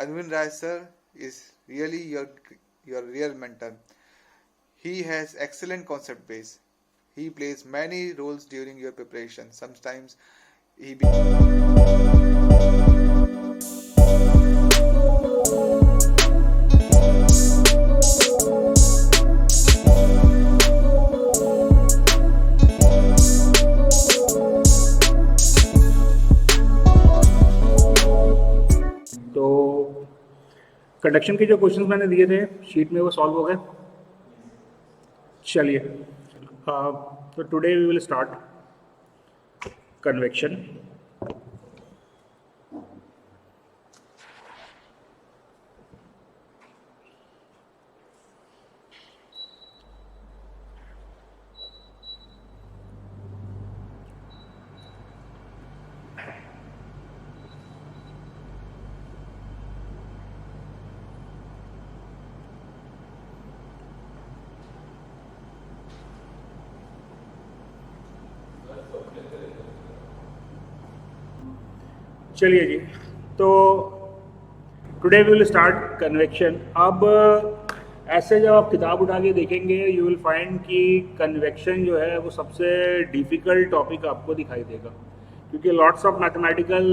Arvind Rai sir is really your real mentor. He has excellent concept base. He plays many roles during your preparation. Sometimes he be तो conduction के जो questions मैंने दिए थे sheet में वो solve हो गए। चलिए, तो today we will start convection. चलिए जी, तो today we will start convection. अब ऐसे जब आप किताब उठा के देखेंगे यू विल फाइंड कि कन्वेक्शन जो है वो सबसे डिफ़िकल्ट टॉपिक आपको दिखाई देगा, क्योंकि lots of mathematical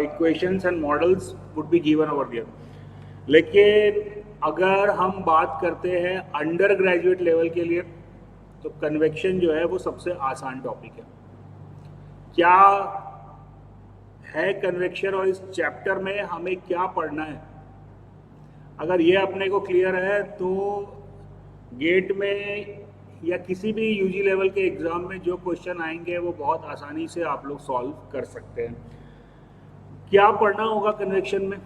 equations and models would be given over there. लेकिन अगर हम बात करते हैं अंडर ग्रेजुएट लेवल के लिए, तो कन्वेक्शन जो है वो सबसे आसान टॉपिक है। क्या है कन्वेक्शन और इस चैप्टर में हमें क्या पढ़ना है, अगर ये अपने को क्लियर है तो गेट में या किसी भी यूजी लेवल के एग्ज़ाम में जो क्वेश्चन आएंगे वो बहुत आसानी से आप लोग सॉल्व कर सकते हैं। क्या पढ़ना होगा कन्वेक्शन में?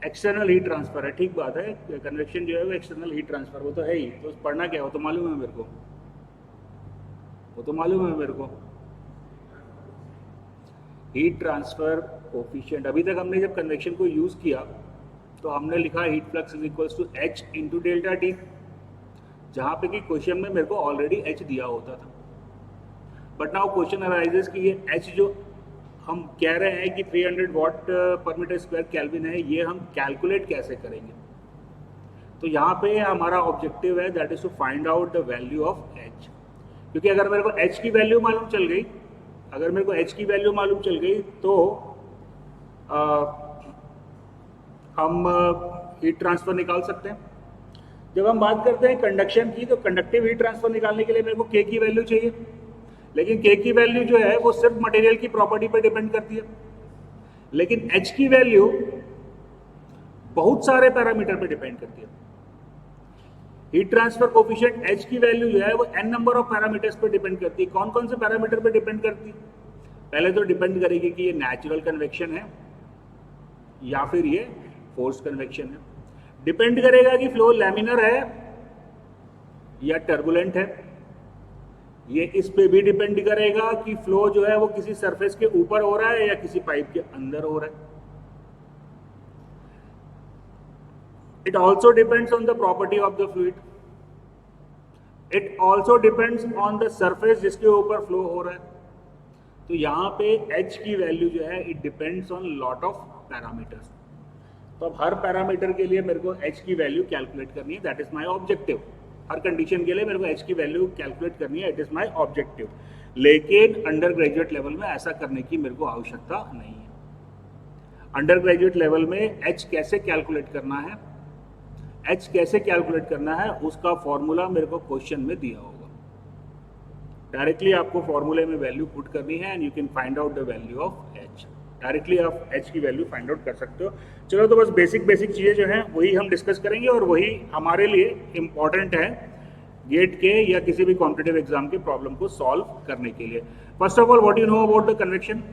एक्सटर्नल हीट ट्रांसफर है, ठीक बात है। कन्वेक्शन जो है वो एक्सटर्नल हीट ट्रांसफर वो तो है ही, तो पढ़ना क्या हो तो मालूम है मेरे को, वो तो मालूम है मेरे को। हीट ट्रांसफर कोफिशिएंट, अभी तक हमने जब कन्वेक्शन को यूज़ किया तो हमने लिखा heat flux is equals to H into delta T, जहाँ पे कि क्वेश्चन में मेरे को ऑलरेडी एच दिया होता था। बट नाउ क्वेश्चन अराइजेस कि ये एच जो हम कह रहे हैं कि 300 वाट पर मीटर स्क्वायर केल्विन है, ये हम कैलकुलेट कैसे करेंगे? तो यहाँ पे हमारा ऑब्जेक्टिव है that is to find out the value of H. क्योंकि अगर मेरे को एच की वैल्यू मालूम चल गई, अगर मेरे को एच की वैल्यू मालूम चल गई तो हम हीट ट्रांसफ़र निकाल सकते हैं। जब हम बात करते हैं कंडक्शन की, तो कंडक्टिव हीट ट्रांसफ़र निकालने के लिए मेरे को के की वैल्यू चाहिए, लेकिन के की वैल्यू जो है वो सिर्फ मटेरियल की प्रॉपर्टी पर डिपेंड करती है। लेकिन एच की वैल्यू बहुत सारे पैरामीटर पर डिपेंड करती है। हीट ट्रांसफर कोफिशिएंट एच की वैल्यू जो है वो एन नंबर ऑफ पैरामीटर्स पर डिपेंड करती है। कौन कौन से पैरामीटर पर डिपेंड करती है? पहले तो डिपेंड करेगी कि ये नेचुरल कन्वेक्शन है या फिर ये फोर्स कन्वेक्शन है। डिपेंड करेगा कि फ्लो लैमिनर है या टर्बुलेंट है। ये इस पे भी डिपेंड करेगा कि फ्लो जो है वो किसी सरफेस के ऊपर हो रहा है या किसी पाइप के अंदर हो रहा है। It also depends on the property of the fluid. It also depends on the surface जिसके ऊपर फ्लो हो रहा है। तो यहाँ पे H की वैल्यू जो है it depends on lot of parameters. तो अब हर पैरामीटर के लिए मेरे को H की वैल्यू कैलकुलेट करनी है, that is my objective. Her condition के लिए मेरे को H की वैल्यू कैलकुलेट करनी है, इट इज माय ऑब्जेक्टिव। लेकिन अंडर ग्रेजुएट लेवल में ऐसा करने की मेरे को आवश्यकता नहीं है। अंडर ग्रेजुएट लेवल में H कैसे कैलकुलेट करना है, एच कैसे कैलकुलेट करना है, उसका फॉर्मूला मेरे को क्वेश्चन में दिया होगा। डायरेक्टली आपको फॉर्मूले में वैल्यू पुट करनी है and you can find out the value of H. Directly आप एच की वैल्यू फाइंड आउट कर सकते हो। चलो, तो बस बेसिक चीज़ें जो हैं वही हम डिस्कस करेंगे और वही हमारे लिए इम्पॉर्टेंट है गेट के या किसी भी कॉम्पिटिटिव एग्जाम के प्रॉब्लम को सॉल्व करने के लिए। First of all, what you know about the convection?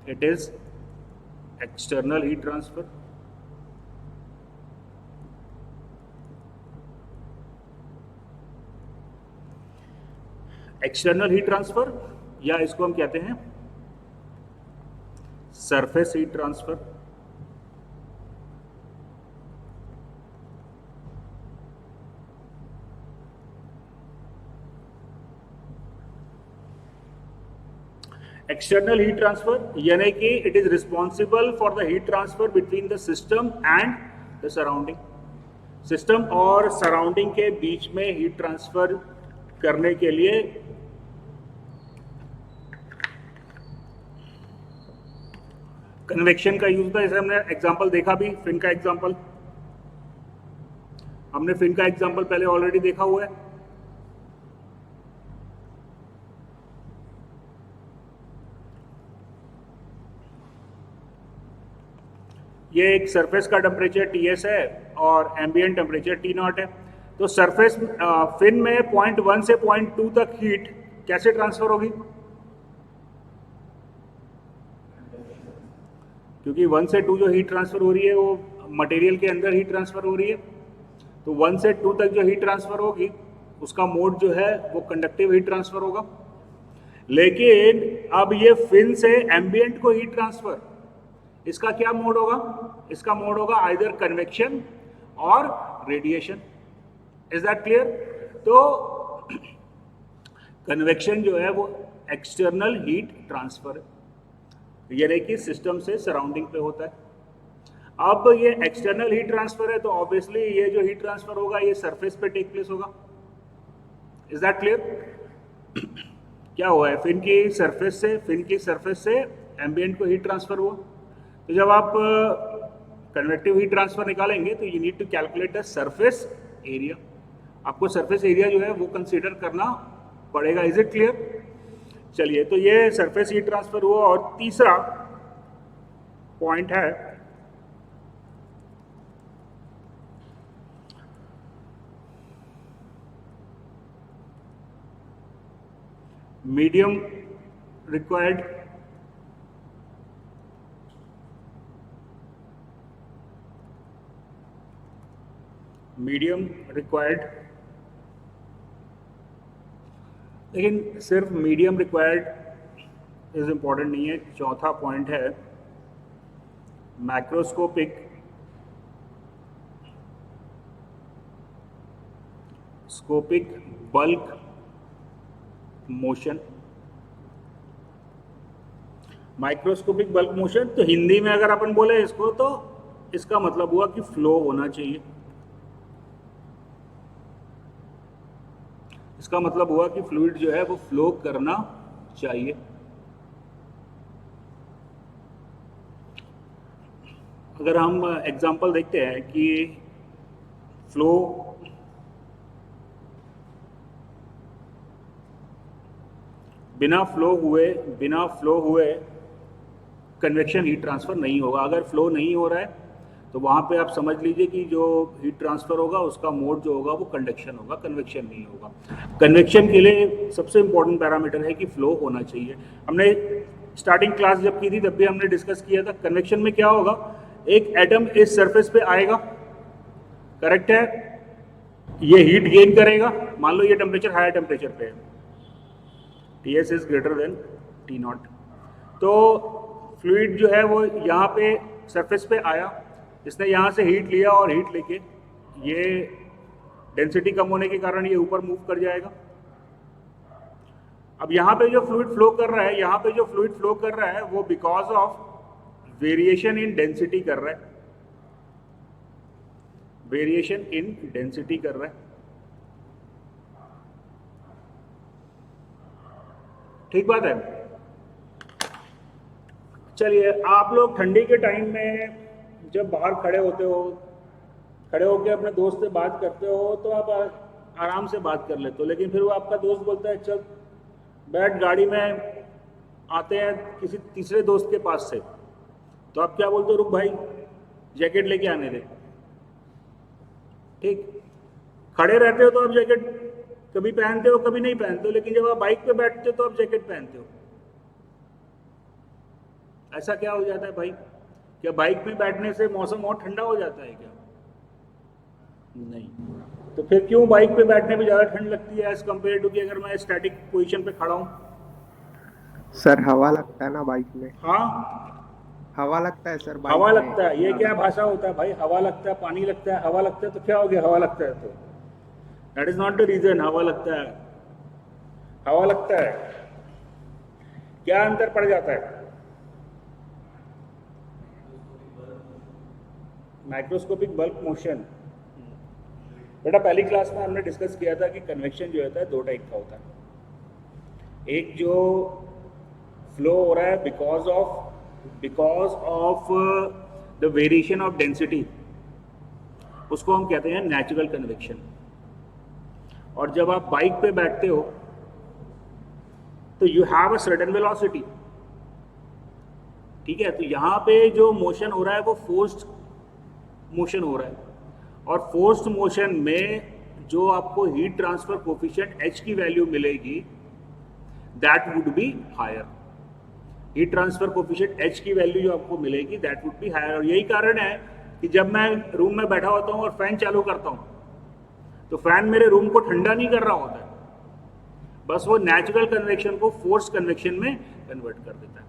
It is external heat transfer. External heat transfer या इसको हम कहते हैं surface heat transfer. External heat transfer यानी कि it is responsible for the heat transfer between the system and the surrounding. System और surrounding के बीच में हीट ट्रांसफर करने के लिए कन्वेक्शन का यूज होता है। जैसे हमने एग्जांपल देखा भी, फिन का एग्जांपल, हमने फिन का एग्जांपल पहले ऑलरेडी देखा हुआ है। ये एक सरफेस का टेम्परेचर Ts है और एम्बिएंट टेम्परेचर T0 है। तो सरफेस फिन में 0.1 से 0.2 तक हीट कैसे ट्रांसफर होगी? क्योंकि 1 से 2 जो हीट ट्रांसफर हो रही है वो मटेरियल के अंदर हीट ट्रांसफर हो रही है, तो 1 से 2 तक जो हीट ट्रांसफर होगी उसका मोड जो है वो कंडक्टिव हीट ट्रांसफर होगा। लेकिन अब ये फिन से एम्बिएंट को हीट ट्रांसफर, इसका क्या मोड होगा? इसका मोड होगा आइदर कन्वेक्शन और रेडिएशन। Is that clear? तो कन्वेक्शन जो है वो एक्सटर्नल हीट ट्रांसफर है, यानी कि सिस्टम से सराउंडिंग पे होता है। अब ये एक्सटर्नल हीट ट्रांसफर है तो ऑब्वियसली ये जो हीट ट्रांसफर होगा ये सरफेस पे टेक प्लेस होगा। Is that clear? क्या हुआ है? फिन की सरफेस से एम्बिएंट को हीट ट्रांसफर हुआ। तो जब आप कन्वेक्टिव हीट ट्रांसफर निकालेंगे तो you need to calculate the surface area. आपको सरफेस एरिया जो है वो कंसीडर करना पड़ेगा। Is it clear? चलिए, तो ये सरफेस हीट ट्रांसफर हुआ। और तीसरा पॉइंट है मीडियम रिक्वायर्ड, लेकिन सिर्फ मीडियम रिक्वायर्ड इज इम्पॉर्टेंट नहीं है। चौथा पॉइंट है macroscopic bulk motion. Microscopic bulk motion, तो हिंदी में अगर अपन बोले इसको तो इसका मतलब हुआ कि फ्लो होना चाहिए। इसका मतलब हुआ कि फ्लूइड जो है वो फ्लो करना चाहिए। अगर हम एग्जांपल देखते हैं कि फ्लो बिना फ्लो हुए कन्वेक्शन हीट ट्रांसफर नहीं होगा। अगर फ्लो नहीं हो रहा है तो वहाँ पे आप समझ लीजिए कि जो हीट ट्रांसफर होगा उसका मोड जो होगा वो कंडक्शन होगा, कन्वेक्शन नहीं होगा। कन्वेक्शन के लिए सबसे इंपॉर्टेंट पैरामीटर है कि फ्लो होना चाहिए। हमने स्टार्टिंग क्लास जब की थी तब भी हमने डिस्कस किया था कन्वेक्शन में क्या होगा, एक एटम इस सरफेस पे आएगा, करेक्ट है, ये हीट गेन करेगा। मान लो ये टेम्परेचर हायर टेम्परेचर पे है, Ts is greater then T0, तो फ्लूइड जो है वो यहाँ पे सरफेस पे आया, इसने यहाँ से हीट लिया और हीट लेके ये डेंसिटी कम होने के कारण ये ऊपर मूव कर जाएगा। अब यहाँ पे जो फ्लूइड फ्लो कर रहा है, वो because of variation in density कर रहा है, ठीक बात है। चलिए, आप लोग ठंडी के टाइम में जब बाहर खड़े होकर अपने दोस्त से बात करते हो तो आप आराम से बात कर लेते हो, लेकिन फिर वो आपका दोस्त बोलता है चल बैठ गाड़ी में, आते हैं किसी तीसरे दोस्त के पास से, तो आप क्या बोलते हो, रुक भाई जैकेट लेके आने दे। ठीक, खड़े रहते हो तो आप जैकेट कभी पहनते हो कभी नहीं पहनते हो, लेकिन जब आप बाइक पे बैठते हो तो आप जैकेट पहनते हो। ऐसा क्या हो जाता है भाई? क्या बाइक में बैठने से मौसम और ठंडा हो जाता है क्या? नहीं। तो फिर क्यों बाइक पे बैठने में ज़्यादा ठंड लगती है एज कम्पेयर टू कि अगर मैं स्टैटिक पोजीशन पे खड़ा हूँ? सर हवा लगता है ना बाइक में। हाँ, हवा लगता है सर बाइक हवा में। लगता है, ये क्या भाषा होता है भाई? हवा लगता है, पानी लगता है, हवा लगता है, तो क्या हो गया? हवा लगता है तो that is not the reason. हवा लगता है क्या अंतर पड़ जाता है? Microscopic bulk motion. बेटा पहली क्लास में हमने डिस्कस किया था कि कन्वेक्शन जो होता है दो टाइप का होता है। एक जो फ्लो हो रहा है because of the variation of density, उसको हम कहते हैं नेचुरल कन्वेक्शन। और जब आप बाइक पे बैठते हो तो you have a certain velocity, ठीक है। तो यहाँ पे जो मोशन हो रहा है वो फोर्स्ड मोशन हो रहा है, और फोर्स्ड मोशन में जो आपको हीट ट्रांसफर कोफिशिएंट H की वैल्यू मिलेगी that would be higher. Heat transfer coefficient H की वैल्यू जो आपको मिलेगी दैट वुड बी हायर। और यही कारण है कि जब मैं रूम में बैठा होता हूँ और फैन चालू करता हूँ तो फैन मेरे रूम को ठंडा नहीं कर रहा होता है, बस वो नेचुरल कन्वेक्शन को फोर्स कन्वेक्शन में कन्वर्ट कर देता है।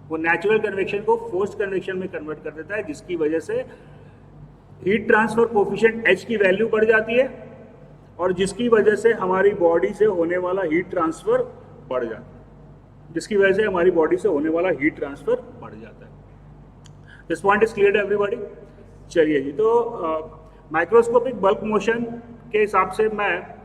वो नेचुरल कन्वेक्शन को फोर्स कन्वेक्शन में कन्वर्ट कर देता है, जिसकी वजह से हीट ट्रांसफर कोफिशिएंट H की वैल्यू बढ़ जाती है, और जिसकी वजह से हमारी बॉडी से होने वाला हीट ट्रांसफर बढ़ जाता है, this point is clear to everybody. चलिए जी, तो माइक्रोस्कोपिक बल्क मोशन के हिसाब से मैं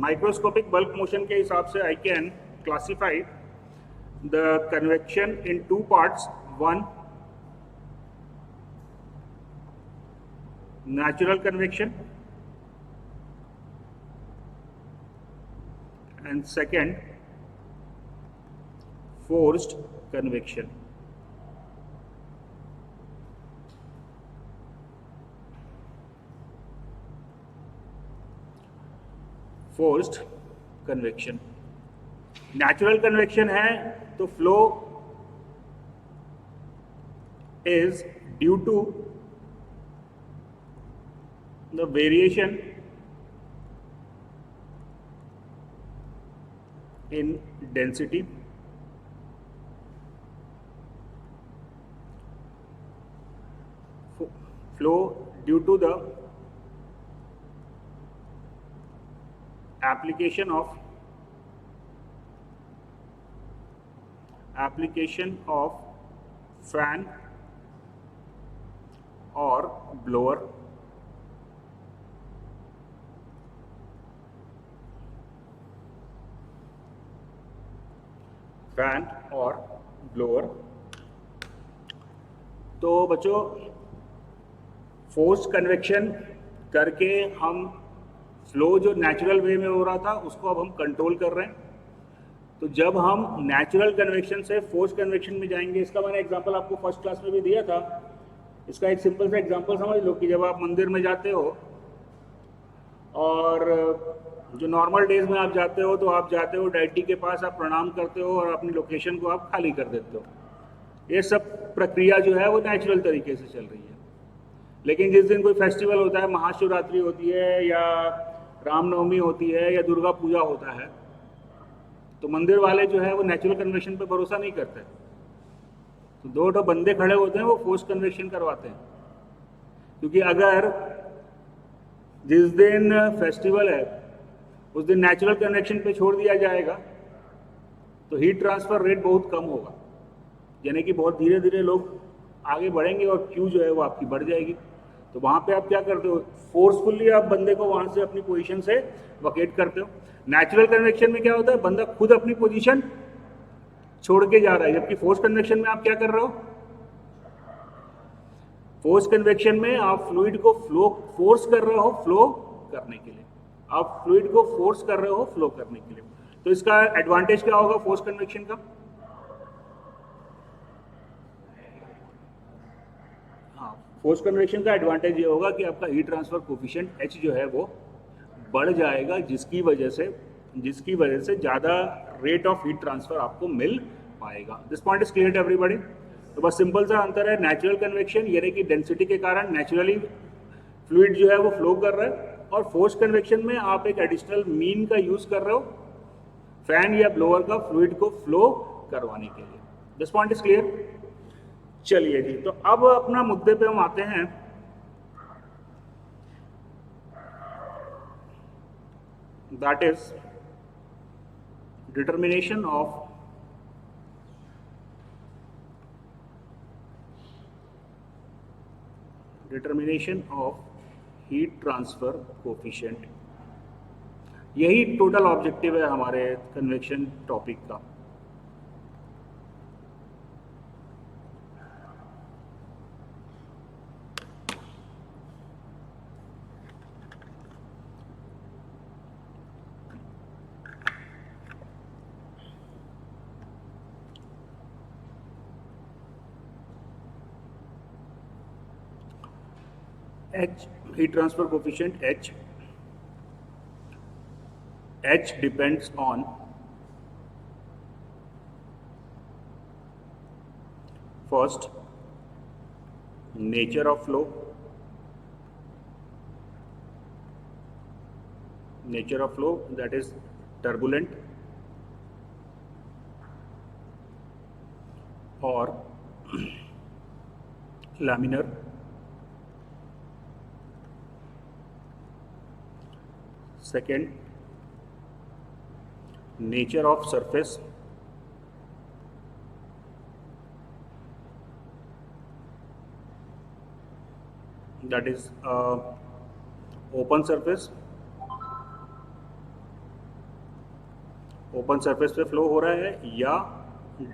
माइक्रोस्कोपिक बल्क मोशन के हिसाब से I can classify the convection in two parts. One, natural convection, and second, forced convection. Forced convection, natural convection है तो flow is due to the variation in density flow due to the application of fan or blower fan और blower. तो बच्चों, force convection करके हम flow जो natural way में हो रहा था उसको अब हम कंट्रोल कर रहे हैं। तो जब हम नेचुरल कन्वेक्शन से फोर्स कन्वेक्शन में जाएंगे, इसका मैंने एग्जांपल आपको फर्स्ट क्लास में भी दिया था। इसका एक सिंपल सा एग्जांपल समझ लो कि जब आप मंदिर में जाते हो और जो नॉर्मल डेज में आप जाते हो तो आप जाते हो डेटी के पास, आप प्रणाम करते हो और अपनी लोकेशन को आप खाली कर देते हो। ये सब प्रक्रिया जो है वो नेचुरल तरीके से चल रही है। लेकिन जिस दिन कोई फेस्टिवल होता है, महाशिवरात्रि होती है या रामनवमी होती है या दुर्गा पूजा होता है, तो मंदिर वाले जो है वो नेचुरल कन्वेक्शन पे भरोसा नहीं करते। तो दो बंदे खड़े होते हैं, वो फोर्स कन्वेक्शन करवाते हैं। क्योंकि अगर जिस दिन फेस्टिवल है उस दिन नेचुरल कन्वेक्शन पे छोड़ दिया जाएगा तो हीट ट्रांसफर रेट बहुत कम होगा, यानी कि बहुत धीरे धीरे लोग आगे बढ़ेंगे और क्यू जो है वो आपकी बढ़ जाएगी। तो वहाँ पे आप क्या करते हो, फोर्सफुली आप बंदे को वहाँ से अपनी पोजीशन से वकेट करते हो। नेचुरल कन्वेक्शन में क्या होता है, बंदा खुद अपनी पोजीशन छोड़ के जा रहा है, जबकि फोर्स कन्वेक्शन में आप क्या कर रहे हो, फोर्स कन्वेक्शन में आप फ्लूइड को फोर्स कर रहे हो फ्लो करने के लिए, आप फ्लूइड को फोर्स कर रहे हो फ्लो करने के लिए। तो इसका एडवांटेज क्या होगा फोर्स कन्वेक्शन का, हाँ, फोर्स कन्वेक्शन का एडवांटेज ये होगा कि आपका हीट ट्रांसफर कोफिशिएंट H जो है वो बढ़ जाएगा, जिसकी वजह से ज़्यादा रेट ऑफ हीट ट्रांसफर आपको मिल पाएगा। This point is clear to everybody. तो बस सिंपल सा अंतर है, नेचुरल कन्वेक्शन यानी कि डेंसिटी के कारण नेचुरली फ्लूइड जो है वो फ्लो कर रहा है, और फोर्स कन्वेक्शन में आप एक एडिशनल मीन का यूज कर रहे हो फैन या ब्लोअर का फ्लूइड को फ्लो करवाने के लिए। This point is clear. चलिए जी, तो अब अपना मुद्दे पे हम आते हैं। That is determination of heat transfer coefficient. यही टोटल ऑब्जेक्टिव है हमारे कन्वेक्शन टॉपिक का। H, heat transfer coefficient H depends on first nature of flow, that is turbulent or laminar. Second, nature of surface, that is open surface पे flow हो रहा है या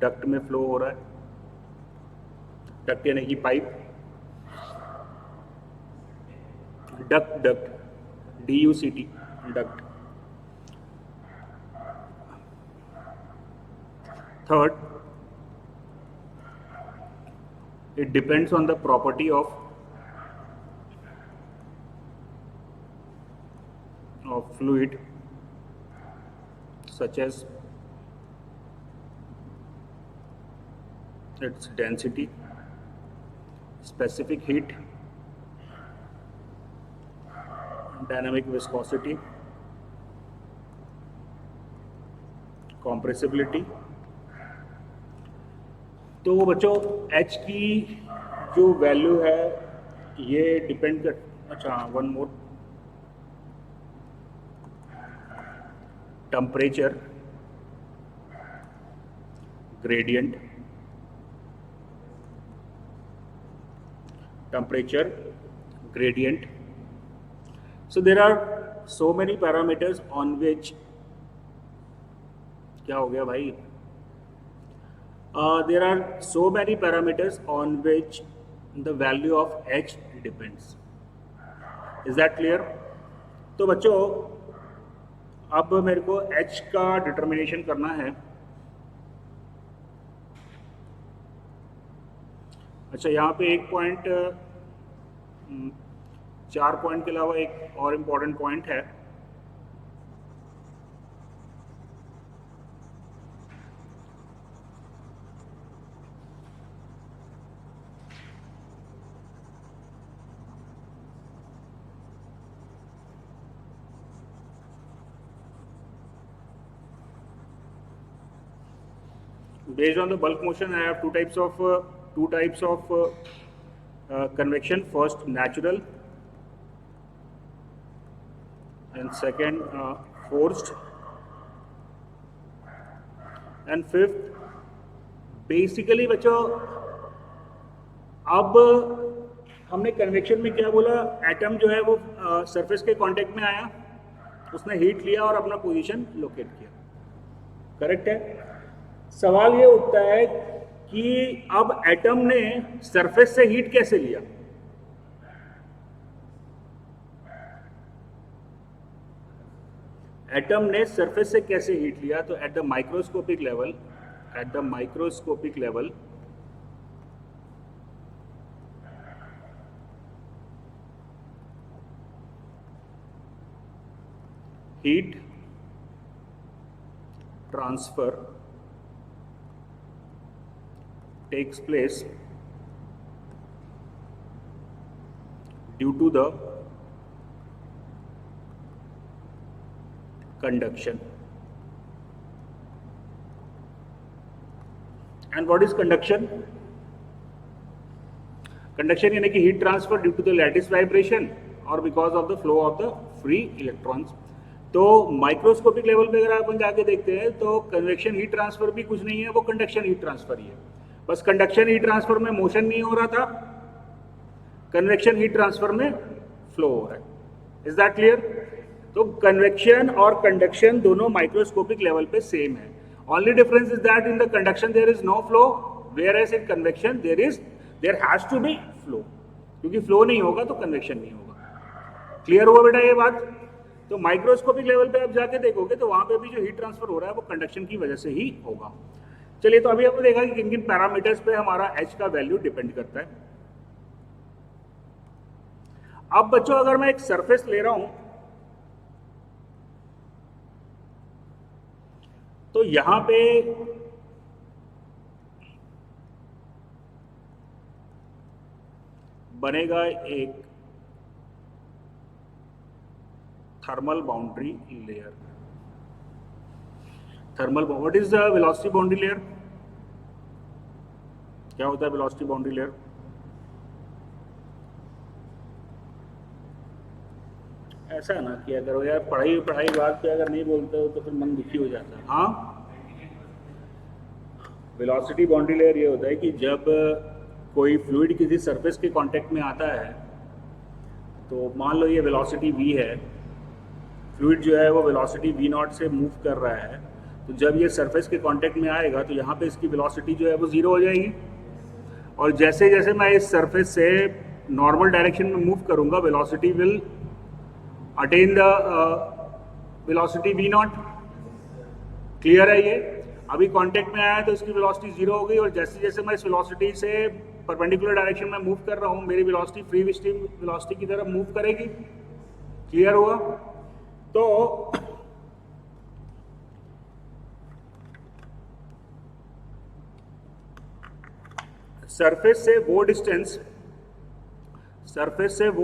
duct में फ्लो हो रहा है। डक्ट यानी कि pipe, duct DUCT, duct. Third, it depends on the property of fluid, such as its density, specific heat, dynamic viscosity, compressibility। तो बच्चों H की जो वैल्यू है ये डिपेंड कर, अच्छा one more, temperature gradient, so there are so many parameters on which, क्या हो गया भाई, there are so many parameters on which the value of H depends. Is that clear? तो बच्चों अब मेरे को H का डिटर्मिनेशन करना है। अच्छा, यहाँ पे एक पॉइंट, 4 पॉइंट के अलावा एक और इम्पॉर्टेंट पॉइंट है। Based on the bulk motion, I have two types of convection. First, natural, and second, forced, and fifth, basically बच्चों अब हमने कन्वेक्शन में क्या बोला, एटम जो है वो सरफेस के कांटेक्ट में आया, उसने हीट लिया और अपना पोजीशन लोकेट किया। करेक्ट है। सवाल ये उठता है कि अब एटम ने सरफेस से हीट कैसे लिया। एटम ने सरफेस से कैसे हीट लिया? तो at the microscopic level heat transfer takes place due to the conduction. And what is conduction? Conduction यानी कि heat transfer due to the lattice vibration और because of the flow of the free electrons. तो microscopic level पे अगर अपन जाके देखते हैं तो कन्वेक्शन हीट ट्रांसफर भी कुछ नहीं है, वो कंडक्शन हीट ट्रांसफर ही है। बस कंडक्शन हीट ट्रांसफर में मोशन नहीं हो रहा था, कन्वेक्शन हीट ट्रांसफर में फ्लो हो रहा है। Is that clear? तो कन्वेक्शन और कंडक्शन दोनों माइक्रोस्कोपिक लेवल पे सेम है। Only difference is that in the conduction there is no flow, whereas in convection there has to be flow, क्योंकि फ्लो नहीं होगा तो कन्वेक्शन नहीं होगा। क्लियर हुआ बेटा ये बात? तो माइक्रोस्कोपिक लेवल पे आप जाके देखोगे तो वहां पे भी जो हीट ट्रांसफर हो रहा है वो कंडक्शन की वजह से ही होगा। चलिए, तो अभी हमने देखा कि किन किन पैरामीटर्स पे हमारा H का वैल्यू डिपेंड करता है। अब बच्चों, अगर मैं एक सरफेस ले रहा हूं तो यहां पे बनेगा एक thermal boundary layer. Thermal, what is the velocity boundary layer? क्या होता है वेलोसिटी बाउंड्री लेयर? ऐसा ना किया करो यार, पढ़ाई बात पे अगर नहीं बोलते हो तो फिर मन दुखी हो जाता है। हाँ, वेलोसिटी बाउंड्री लेयर ये होता है कि जब कोई फ्लूइड किसी सरफेस के कांटेक्ट में आता है, तो मान लो ये वेलोसिटी v है, फ्लूइड जो है वो वेलोसिटी v0 से मूव कर रहा है, तो जब ये सरफेस के कांटेक्ट में आएगा तो यहाँ पे इसकी वेलोसिटी जो है वो 0 हो जाएगी। और जैसे जैसे मैं इस सरफेस से नॉर्मल डायरेक्शन में मूव करूँगा, velocity will attain the velocity v0। Clear है? ये अभी कांटेक्ट में आया है तो इसकी वेलोसिटी 0 हो गई, और जैसे जैसे मैं इस वेलोसिटी से परपेंडिकुलर डायरेक्शन में मूव कर रहा हूँ, मेरी वेलोसिटी फ्री स्ट्रीम वेलोसिटी की तरफ मूव करेगी। क्लियर हुआ? तो सरफेस से वो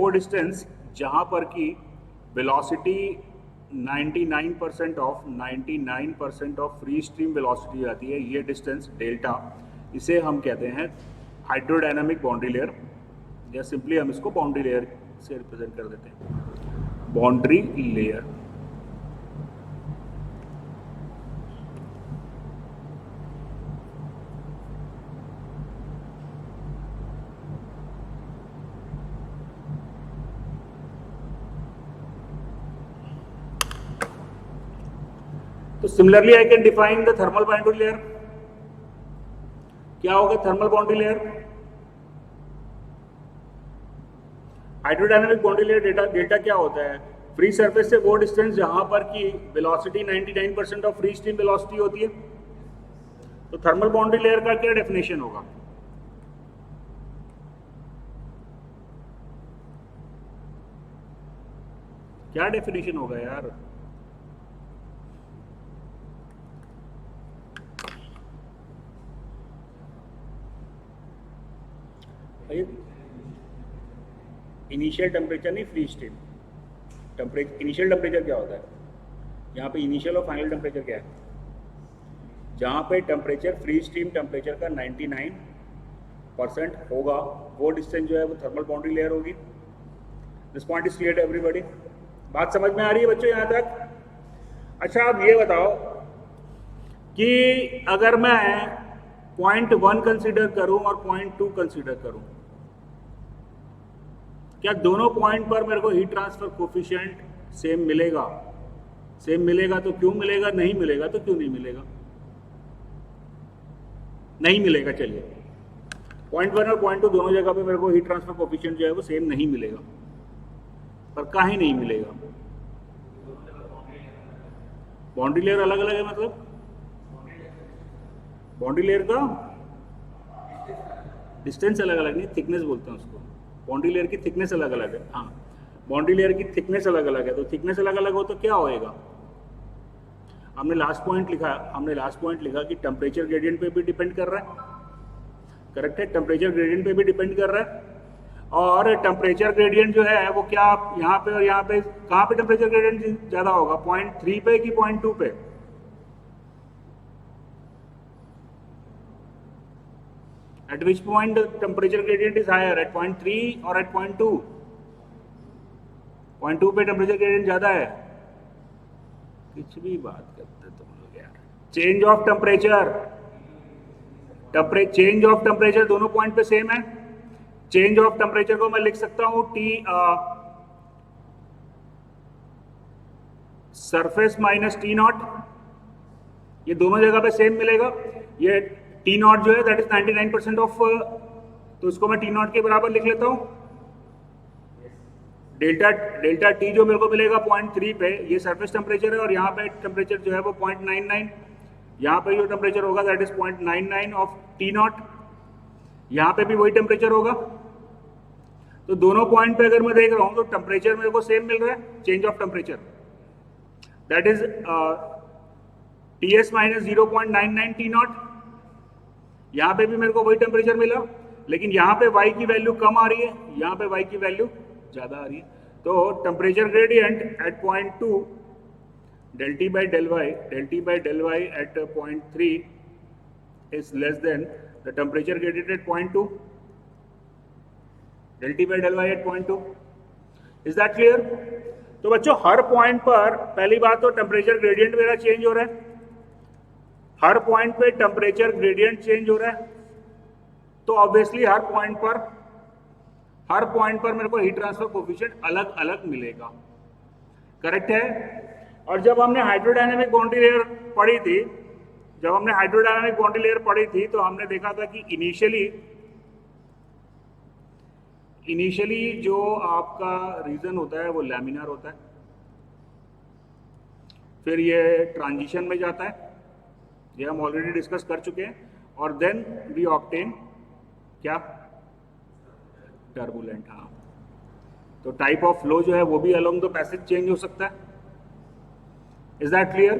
डिस्टेंस जहां पर की velocity 99% of free stream velocity आती है, ये डिस्टेंस डेल्टा, इसे हम कहते हैं हाइड्रोडायनामिक बाउंड्री लेयर, या सिंपली हम इसको बाउंड्री लेयर से रिप्रेजेंट कर देते हैं, बाउंड्री लेयर। तो similarly I can define the thermal boundary layer. क्या होगा thermal boundary layer? Hydrodynamic boundary layer data क्या होता है? फ्री सरफेस से वो डिस्टेंस जहां पर की velocity 99% of free stream velocity होती है। तो थर्मल बाउंड्री लेयर का क्या डेफिनेशन होगा? क्या डेफिनेशन होगा यार? इनिशियल टेम्परेचर नहीं, free stream temperature. Initial temperature क्या होता है? यहाँ पे इनिशियल और फाइनल टेम्परेचर क्या है? जहाँ पे टेम्परेचर फ्री स्ट्रीम टेम्परेचर का 99% होगा, वो डिस्टेंस जो है वो थर्मल बाउंड्री लेयर होगी। This point is clear to everybody? बात समझ में आ रही है बच्चों यहाँ तक? अच्छा, अब ये बताओ कि अगर मैं पॉइंट 1 कंसिडर करूं और पॉइंट 2 कंसिडर करूं, क्या दोनों पॉइंट पर मेरे को हीट ट्रांसफर कोफिशिएंट सेम मिलेगा? सेम मिलेगा तो क्यों मिलेगा, नहीं मिलेगा तो क्यों नहीं मिलेगा? नहीं मिलेगा। चलिए, पॉइंट 1 और पॉइंट 2 दोनों जगह पे मेरे को हीट ट्रांसफर कोफिशिएंट जो है वो सेम नहीं मिलेगा। पर काहे नहीं मिलेगा? बाउंड्री लेयर अलग अलग है, मतलब बाउंड्री लेयर का डिस्टेंस अलग अलग नहीं, थिकनेस बोलते हैं उसको। बाउंड्री लेयर की थिकनेस अलग अलग है। हाँ, बाउंड्री लेयर की थिकनेस अलग अलग है। तो थिकनेस अलग अलग हो तो क्या होएगा? हमने लास्ट पॉइंट लिखा कि टेम्परेचर ग्रेडियंट पे भी डिपेंड कर रहा है। करेक्ट है, टेम्परेचर ग्रेडियंट पे भी डिपेंड कर रहा है। और टेम्परेचर ग्रेडियंट जो है वो क्या यहाँ पे और यहाँ पे, कहाँ पे टेम्परेचर ग्रेडियंट ज्यादा होगा? पॉइंट 3 पे कि पॉइंट 2 पे? At which point the temperature gradient is higher, at point 3 or at point 2? Point 2 पे temperature gradient ज़्यादा है. कुछ भी बात करते तुम लोग यार. Change of temperature. Change of temperature दोनों point पे same है. Change of temperature को मैं लिख सकता हूँ T surface minus T naught. ये दोनों जगह पे सेम मिलेगा. ये T नॉट जो है दैट इज 99% ऑफ, तो इसको मैं T नॉट के बराबर लिख लेता हूँ. डेल्टा T जो मेरे को मिलेगा 0.3 पे, ये सरफेस टेम्परेचर है, और यहाँ पे टेम्परेचर जो है वो 0.99. यहाँ पे जो टेम्परेचर होगा that is 0.99 of T not. यहाँ पे भी वही टेम्परेचर होगा. तो दोनों पॉइंट पे अगर मैं देख रहा हूँ तो टेम्परेचर मेरे को सेम मिल रहा है. Change of temperature that is Ts minus 0.99 T not. यहाँ पे भी मेरे को वही टेम्परेचर मिला, लेकिन यहाँ पे y की वैल्यू कम आ रही है, यहाँ पे y की वैल्यू ज़्यादा आ रही है. तो temperature gradient at point 2 del T by del y at point 3 is less than the temperature gradient at point 2 del T by del y at point 2. Is that clear? तो बच्चों हर point पर पहली बात तो टेम्परेचर ग्रेडियंट मेरा change हो रहा है. हर पॉइंट पे टेम्परेचर ग्रेडियंट चेंज हो रहा है, तो ऑब्वियसली हर पॉइंट पर मेरे को हीट ट्रांसफर कोफिशिएंट अलग अलग मिलेगा. करेक्ट है? और जब हमने हाइड्रोडायनामिक बाउंड्री लेयर पढ़ी थी तो हमने देखा था कि इनिशियली जो आपका रीजन होता है वो लैमिनार होता है, फिर ये ट्रांजिशन में जाता है, ये हम ऑलरेडी डिस्कस कर चुके हैं, और देन वी ऑब्टेन क्या? टर्बुलेंट. हाँ, तो टाइप ऑफ फ्लो जो है वो भी अलोंग द पैसेज चेंज हो सकता है. Is that clear?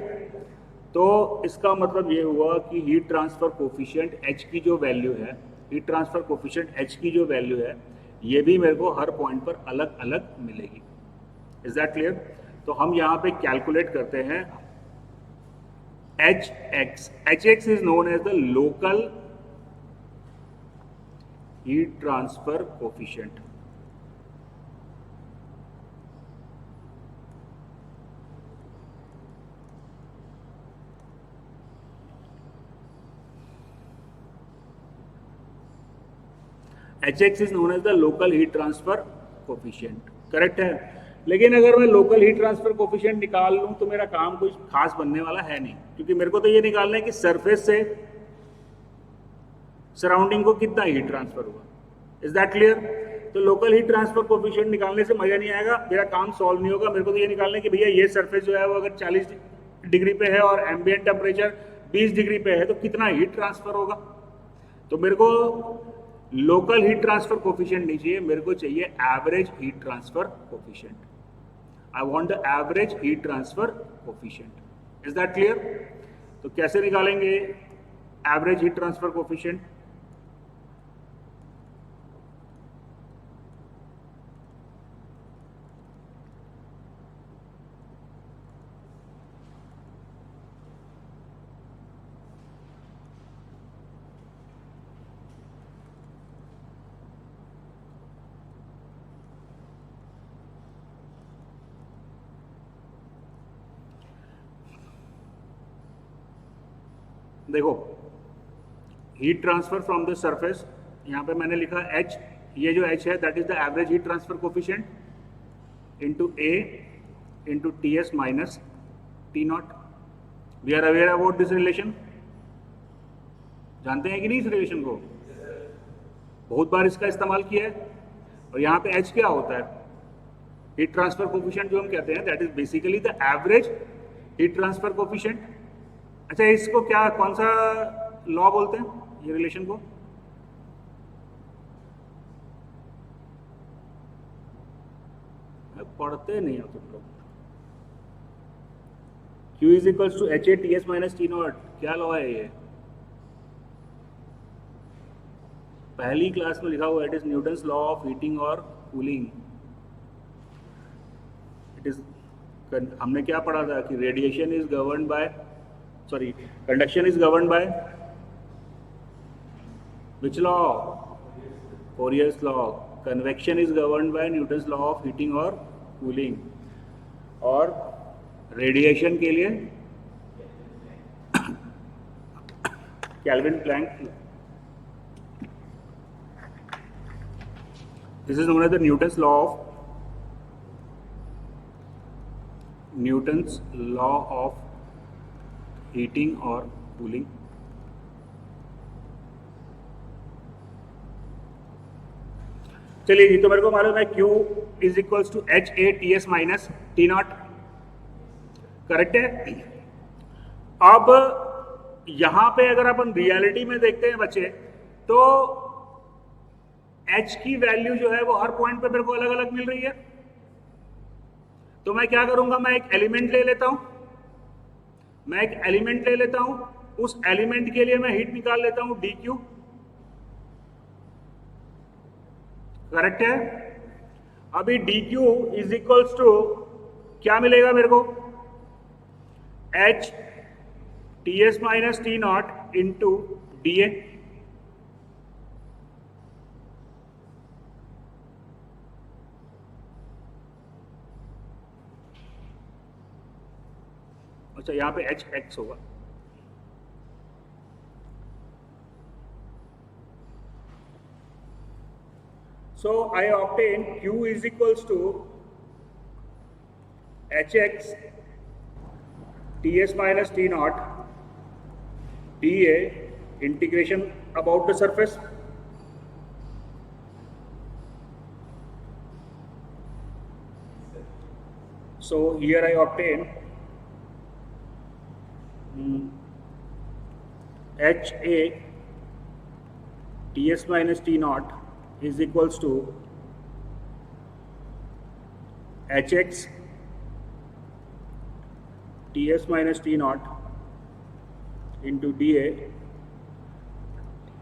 तो इसका मतलब ये हुआ कि हीट ट्रांसफर कोफिशिएंट H की जो वैल्यू है, ये भी मेरे को हर पॉइंट पर अलग अलग मिलेगी. Is that clear? तो हम यहाँ पे कैलकुलेट करते हैं Hx. Hx is known as the local heat transfer coefficient. Hx is known as the local heat transfer coefficient. Correct है? लेकिन अगर मैं लोकल हीट ट्रांसफर कोफिशिएंट निकाल लूं तो मेरा काम कुछ खास बनने वाला है नहीं, क्योंकि मेरे को तो ये निकालना है कि सरफेस से सराउंडिंग को कितना हीट ट्रांसफर हुआ. Is that clear? तो लोकल हीट ट्रांसफर कोफिशिएंट निकालने से मजा नहीं आएगा, मेरा काम सॉल्व नहीं होगा. मेरे को तो ये निकालना है कि भैया ये सरफेस जो है वो अगर 40 डिग्री पे है और एम्बिएंट टेम्परेचर 20 डिग्री पे है तो कितना हीट ट्रांसफर होगा. तो मेरे को लोकल हीट ट्रांसफर कोफिशिएंट नहीं चाहिए, मेरे को चाहिए average heat transfer coefficient. I want the average heat transfer coefficient. Is that clear? तो कैसे निकालेंगे एवरेज हीट ट्रांसफर कोफिशिएंट? देखो, heat transfer from the surface, यहाँ पे मैंने लिखा H, ये जो H है that is the average heat transfer coefficient into A into Ts minus T nought. We are aware about this relation. जानते हैं कि नहीं इस रिलेशन को? बहुत बार इसका इस्तेमाल किया है. और यहाँ पे H क्या होता है? हीट ट्रांसफर कोफिशिएंट जो हम कहते हैं that is basically the average heat transfer coefficient. अच्छा, इसको क्या, कौन सा लॉ बोलते हैं ये रिलेशन को? पढ़ते नहीं हो तुम लोग. Q is equals to HA TS minus T nought. क्या लॉ है ये? पहली क्लास में लिखा हुआ, it is Newton's law of heating और कूलिंग. इट इज, हमने क्या पढ़ा था कि radiation is govern by, conduction is governed by Which law? Fourier's law. Convection is governed by Newton's law of heating or cooling. और radiation के लिए Kelvin Planck. This is known as the Newton's law of heating or cooling. चलिए जी, तो मेरे को मालूम है Q is equals to H A T S minus T nought. Correct है. अब यहां पे अगर अपन रियलिटी में देखते हैं बच्चे, तो H की वैल्यू जो है वो हर पॉइंट पे मेरे को अलग अलग मिल रही है. तो मैं क्या करूंगा, मैं एक एलिमेंट ले लेता हूं, उस एलिमेंट के लिए मैं हीट निकाल लेता हूं dq. करेक्ट है. अभी dq इज इक्वल्स टू क्या मिलेगा मेरे को, h ts minus T not into dA. अच्छा, यहां पे एच एक्स होगा. So I obtain Q is equals to Hx Ts minus T naught dA integration about the surface. So here I obtain HA Ts minus T naught is equals to Hx Ts minus T naught into dA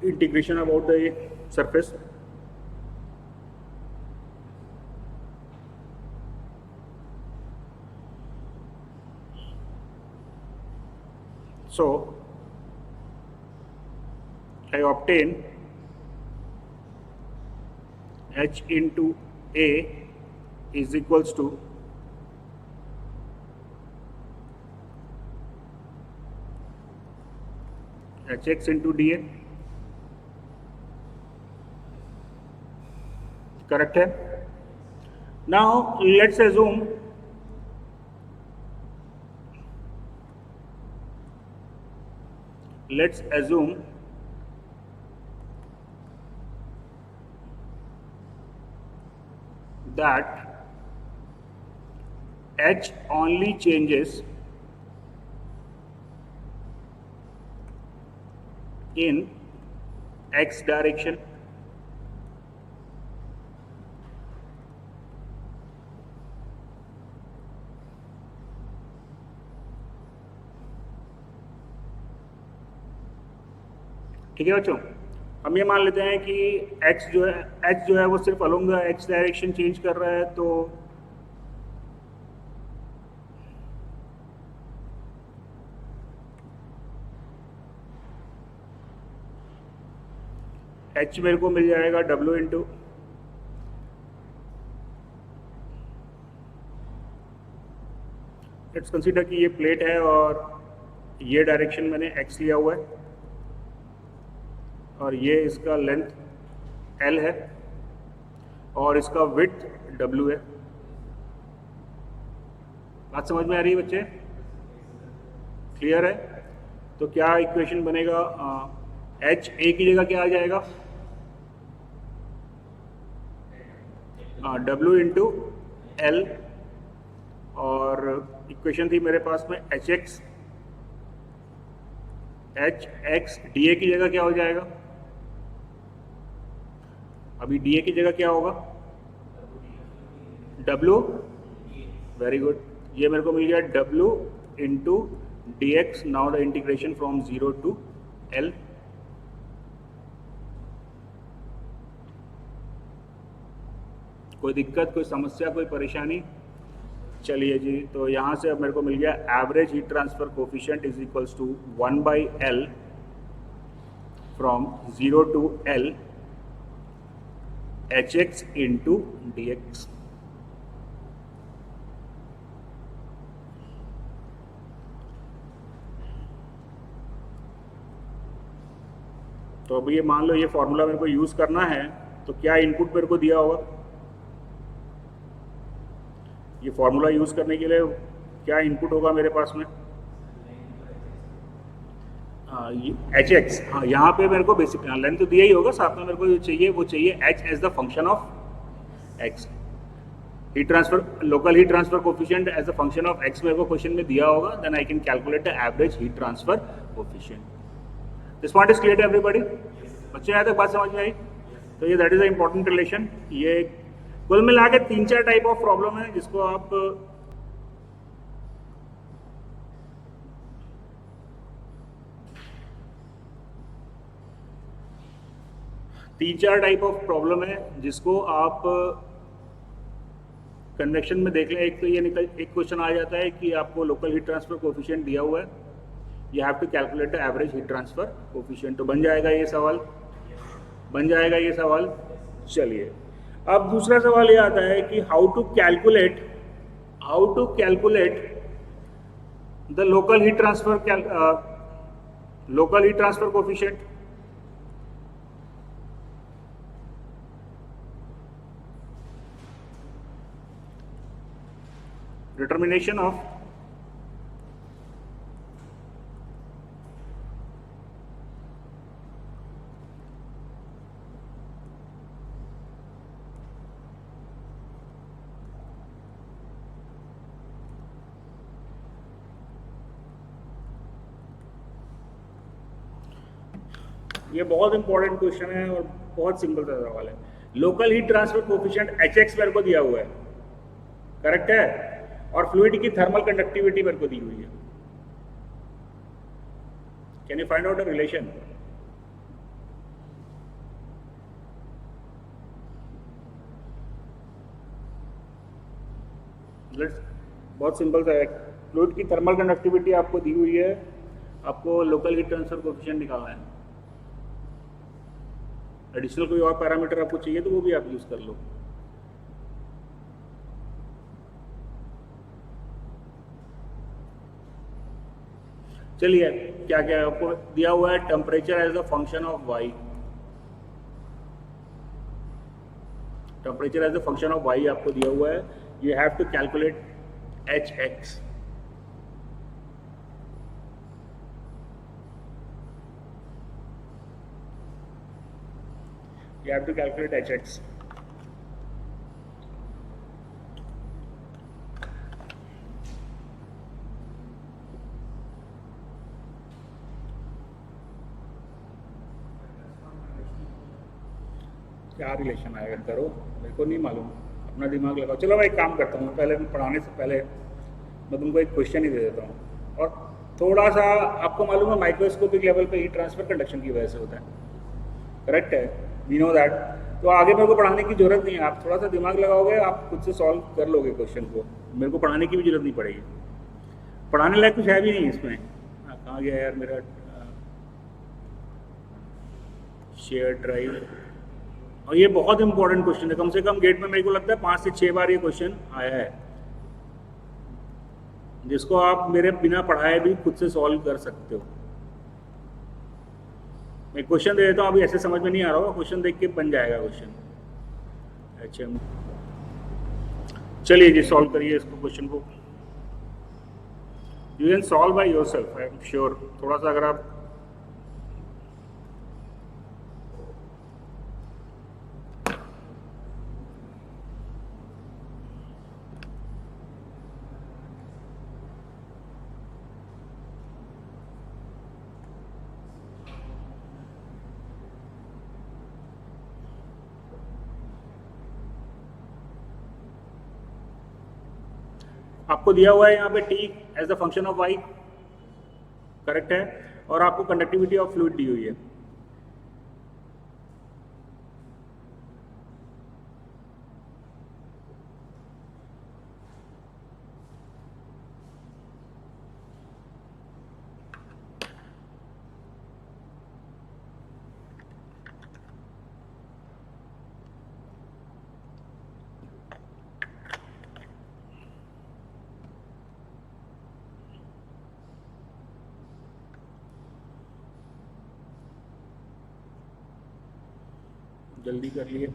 integration about the surface. So I obtain H into A is equals to Hx into dA. Correct है. Now let's assume that H only changes in x direction. ठीक है बच्चों, हम ये मान लेते हैं कि h जो है वो सिर्फ along the x direction change कर रहा है. तो h मेरे को मिल जाएगा w इंटू लेट्स कंसीडर कि ये प्लेट है और ये डायरेक्शन मैंने x लिया हुआ है और ये इसका लेंथ L है और इसका विड्थ W है. बात समझ में आ रही है बच्चे? क्लियर है? तो क्या इक्वेशन बनेगा, H A की जगह क्या आ जाएगा, W इंटू L, और इक्वेशन थी मेरे पास में HX DA की जगह क्या हो जाएगा, अभी DA की जगह क्या होगा, W. वेरी गुड, ये मेरे को मिल गया W into dx. Now the integration from 0 to L. कोई दिक्कत, कोई समस्या, कोई परेशानी? चलिए जी, तो यहाँ से अब मेरे को मिल गया average heat transfer coefficient is equals to 1/L from 0 to L hx into dx. तो अभी ये मान लो ये फॉर्मूला मेरे को यूज करना है, तो क्या इनपुट मेरे को दिया होगा? ये फॉर्मूला यूज करने के लिए क्या इनपुट होगा मेरे पास में? एच एक्स, हाँ यहाँ पे मेरे को बेसिक लेंथ तो दिया ही होगा, साथ में मेरे को जो चाहिए वो चाहिए H as the function of X. Heat transfer, local heat transfer coefficient as the function of X मेरे को क्वेश्चन में दिया होगा, then I can calculate the average heat transfer coefficient. This point is clear to everybody? बच्चे यहाँ तक बात समझ में आई? तो ये that is the important relation. ये कुल मिला के 3-4 टाइप ऑफ प्रॉब्लम है जिसको आप तीन चार टाइप ऑफ प्रॉब्लम है जिसको आप कन्वेक्शन में देख लें। एक तो ये एक क्वेश्चन आ जाता है कि आपको लोकल हीट ट्रांसफर कोफिशिएंट दिया हुआ है, you have to calculate the average heat transfer coefficient. तो बन जाएगा ये सवाल, बन जाएगा ये सवाल। चलिए अब दूसरा सवाल ये आता है कि how to calculate the local heat transfer coefficient. Determination of ये बहुत इंपॉर्टेंट क्वेश्चन है और बहुत सिंपल सा सवाल है। Local heat transfer coefficient H x मेरे को दिया हुआ है, करेक्ट है, और फ्लूइड की थर्मल कंडक्टिविटी मेरे को दी हुई है। Can you find out a relation? बहुत सिंपल सा है, फ्लूइड की थर्मल कंडक्टिविटी आपको दी हुई है, आपको लोकल हीट ट्रांसफर कोफिशिएंट निकालना है। एडिशनल कोई और पैरामीटर आपको चाहिए तो वो भी आप यूज कर लो। चलिए क्या क्या आपको दिया हुआ है? Temperature as the function of Y, temperature as the function of Y आपको दिया हुआ है। You have to calculate H X. You have to calculate Hx. क्या रिलेशन आएगा करो, मेरे को नहीं मालूम, अपना दिमाग लगाओ। चलो मैं एक काम करता हूँ, पहले पढ़ाने से पहले मैं तुमको एक क्वेश्चन ही दे देता हूँ, और थोड़ा सा आपको मालूम है माइक्रोस्कोपिक लेवल पे हीट ट्रांसफर कंडक्शन की वजह से होता है, करेक्ट है, वी नो दैट। तो आगे मेरे को पढ़ाने की जरूरत नहीं है, आप थोड़ा सा दिमाग लगाओगे, आप खुद से सॉल्व कर लोगे क्वेश्चन को, मेरे को पढ़ाने की भी जरूरत नहीं पड़ेगी। पढ़ाने लायक कुछ है भी नहीं इसमें। कहाँ गया यार मेरा शेयर ड्राइव? और ये बहुत इंपॉर्टेंट क्वेश्चन है, कम से कम गेट में मेरे को लगता है 5 से 6 बार ये क्वेश्चन आया है, जिसको आप मेरे बिना पढ़ाए भी खुद से सॉल्व कर सकते हो। मैं क्वेश्चन दे देता हूँ, अभी ऐसे समझ में नहीं आ रहा होगा, क्वेश्चन देख के बन जाएगा क्वेश्चन। अच्छा चलिए जी, सॉल्व करिए इसको, क्वेश्चन को। You can solve by yourself, I am sure. थोड़ा सा अगर आप आपको दिया हुआ है यहाँ पे t as the function of y, correct है, और आपको कंडक्टिविटी ऑफ फ्लूइड दी हुई है। जल्दी कर लिए।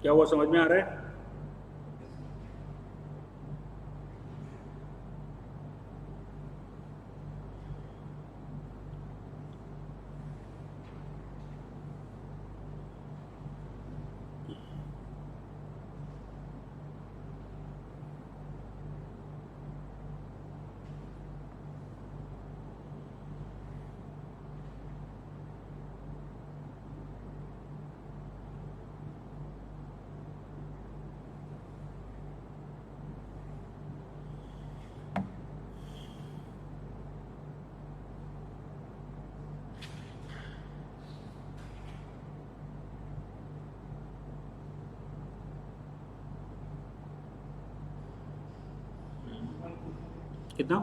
क्या हुआ, समझ में आ रहा है? कितना?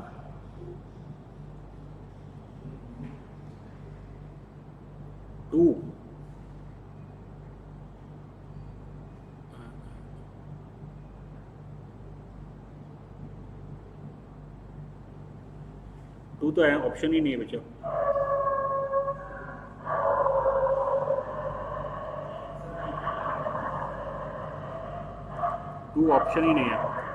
टू। टू तो है, ऑप्शन ही नहीं है बच्चों। टू ऑप्शन ही नहीं है।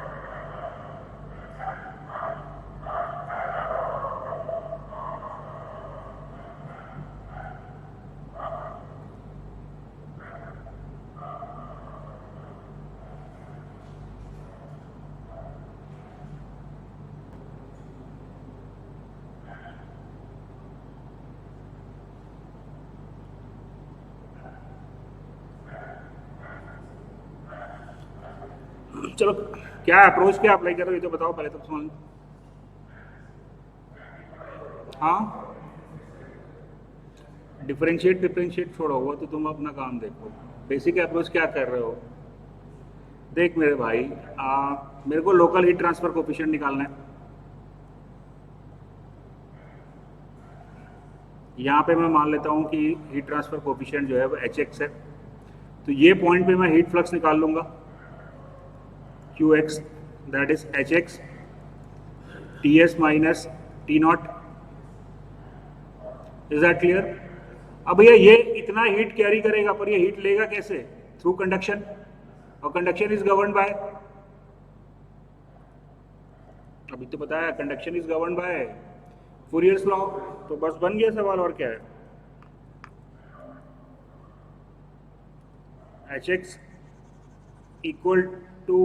चलो, क्या अप्रोच क्या अप्लाई कर रहे हो ये तो बताओ पहले, तब समझ। हाँ, डिफरेंशिएट छोड़ो, वो तो तुम अपना काम देखो। बेसिक अप्रोच क्या कर रहे हो? देख मेरे भाई, मेरे को लोकल हीट ट्रांसफर कोफिशिएंट निकालना है। यहाँ पे मैं मान लेता हूँ कि हीट ट्रांसफर कोफिशिएंट जो है वो HX है, तो ये पॉइंट पे मैं हीट फ्लक्स निकाल लूँगा QX, that is HX TS minus T0। Is that clear? अब भैया ये इतना हीट कैरी करेगा, पर ये हीट लेगा कैसे? थ्रू कंडक्शन, और कंडक्शन इज गवर्न्ड बाय, अभी तो बताया, conduction is governed by Fourier's law. तो बस बन गया सवाल, और क्या है? HX equal to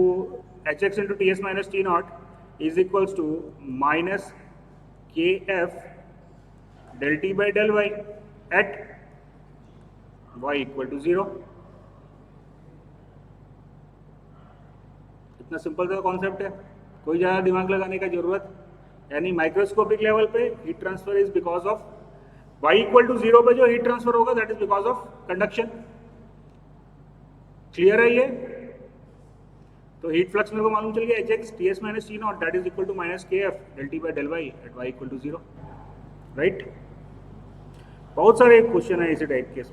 HX into TS minus T0 is equals to minus KF del T by del Y at Y equal to 0। इतना सिंपल सा कॉन्सेप्ट है, कोई ज़्यादा दिमाग लगाने का जरूरत, यानी माइक्रोस्कोपिक लेवल पे heat transfer is because of Y equal to 0 पे जो हीट ट्रांसफर होगा that is because of conduction. Clear है ये? तो हीट फ्लक्स मेरे को मालूम चल गया HX TS minus T0 that is equal to minus KF del T by del Y at Y equal to 0, right? बहुत सारे क्वेश्चन है इसी टाइप के।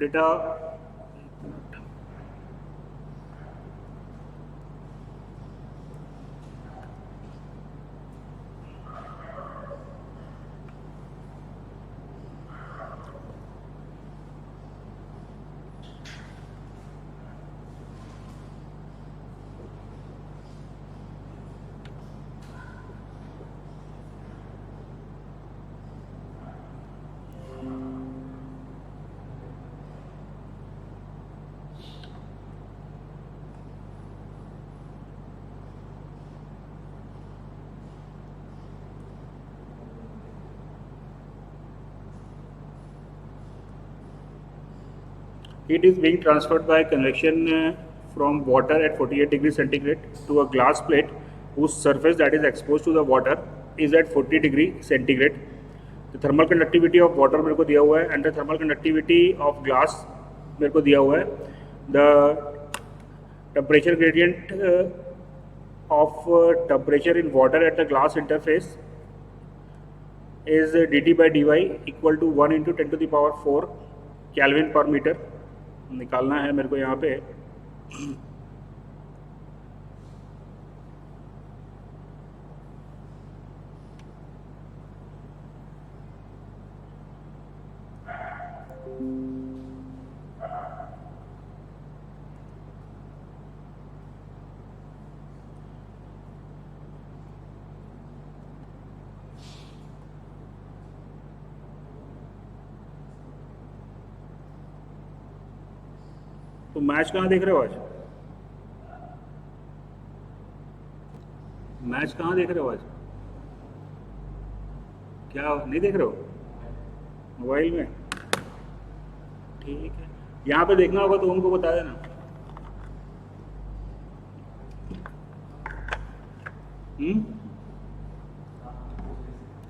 Data heat is being transferred by convection from water at 48 degrees centigrade to a glass plate whose surface that is exposed to the water is at 40 degree centigrade. The thermal conductivity of water मेरे को दिया हुआ है and the thermal conductivity of glass मेरे को दिया हुआ है. The temperature gradient of temperature in water at the glass interface is dt by dy equal to 1 into 10 to the power 4 Kelvin per meter. निकालना है मेरे को यहाँ पे. तो मैच कहाँ देख रहे हो आज? मैच कहाँ देख रहे हो आज? क्या नहीं देख रहे हो मोबाइल में? ठीक है, यहाँ पे देखना होगा तो उनको बता देना.